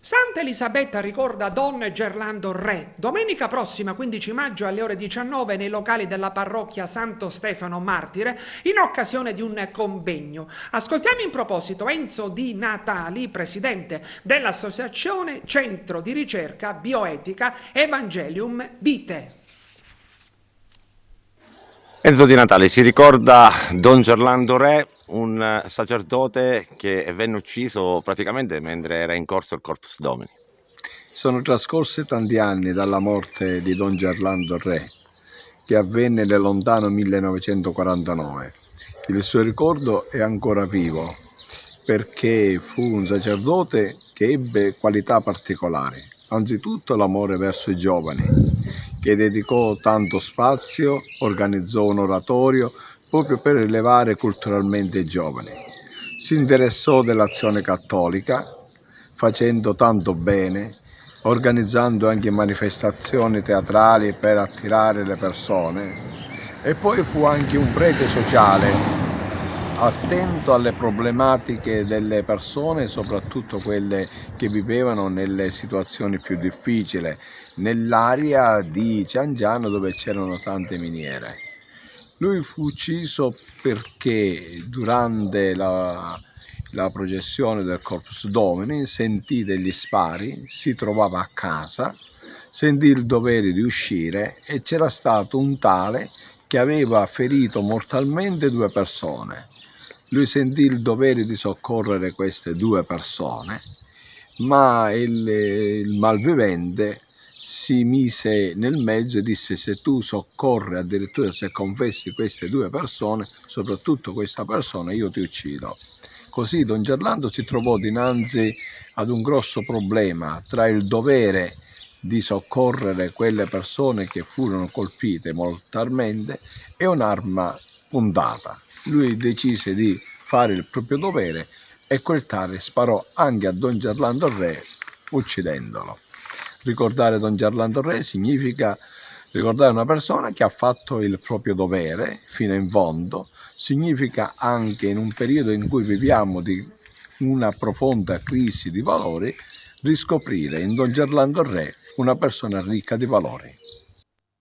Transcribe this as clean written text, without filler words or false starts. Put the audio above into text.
Santa Elisabetta ricorda Don Gerlando Re. Domenica prossima, 15 maggio, alle ore 19, nei locali della parrocchia Santo Stefano Martire, in occasione di un convegno. Ascoltiamo in proposito Enzo Di Natali, presidente dell'Associazione Centro di Ricerca Bioetica Evangelium Vitae. Enzo Di Natale si ricorda Don Gerlando Re, un sacerdote che venne ucciso praticamente mentre era in corso il Corpus Domini. Sono trascorsi tanti anni dalla morte di Don Gerlando Re, che avvenne nel lontano 1949. Il suo ricordo è ancora vivo, perché fu un sacerdote che ebbe qualità particolari. Anzitutto l'amore verso i giovani, che dedicò tanto spazio, organizzò un oratorio proprio per elevare culturalmente i giovani. Si interessò dell'azione cattolica, facendo tanto bene, organizzando anche manifestazioni teatrali per attirare le persone, e poi fu anche un prete sociale, attento alle problematiche delle persone, soprattutto quelle che vivevano nelle situazioni più difficili, nell'area di Ciangiano dove c'erano tante miniere. Lui fu ucciso perché durante la processione del Corpus Domini sentì degli spari, si trovava a casa, sentì il dovere di uscire e c'era stato un tale che aveva ferito mortalmente 2 persone. Lui sentì il dovere di soccorrere queste 2 persone, ma il malvivente si mise nel mezzo e disse: se tu soccorri, addirittura se confessi queste 2 persone, soprattutto questa persona, io ti uccido. Così Don Gerlando si trovò dinanzi ad un grosso problema tra il dovere di soccorrere quelle persone che furono colpite mortalmente e un'arma puntata. Lui decise di fare il proprio dovere e quel tale sparò anche a Don Gerlando Re, uccidendolo. Ricordare Don Gerlando Re significa ricordare una persona che ha fatto il proprio dovere fino in fondo, significa anche in un periodo in cui viviamo di una profonda crisi di valori, riscoprire in Don Gerlando Re una persona ricca di valori.